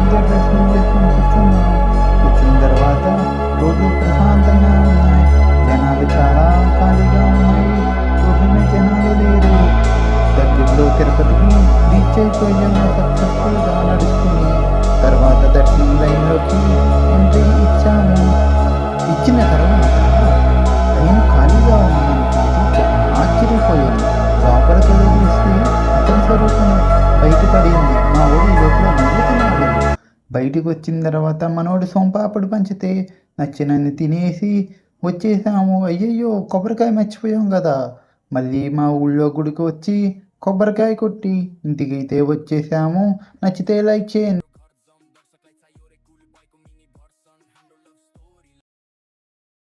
ఇంకా డ్రెస్సింగ్ చేసుకొని కూర్చున్నాం. కూర్చున్న తర్వాత రోడ్లు ప్రశాంతంగా ఉన్నాయి. జనాలు చాలా ఖాళీగా ఉన్నాయి. రోడ్ల మీద జనాలు లేరు. దగ్గరలో తిరుపతికి రీచ్ అయిపోయాము సక్సెస్ఫుల్గా నడుచుకుని. తర్వాత దర్శనం లైన్లోకి ఎంట్రీ ఇచ్చాము. ఇచ్చిన తర్వాత లైన్ ఖాళీగా ఉందని చూసి ఆశ్చర్యపోయాను. లోపలికి వెళ్ళి చూస్తే అతని స్వరూపం బయటపడింది. మా ఊరి లోపల నవ్వుతున్నాడు. బయటికి వచ్చిన తర్వాత మనోడు సోంపాపడి పంచితే నచ్చినన్ని తినేసి వచ్చేసాము. అయ్యయ్యో, కొబ్బరికాయ మర్చిపోయాం కదా. మళ్ళీ మా ఊళ్ళో గుడికి వచ్చి కొబ్బరికాయ కొట్టి ఇంటికైతే వచ్చేసాము. నచ్చితే లైక్ చేయండి.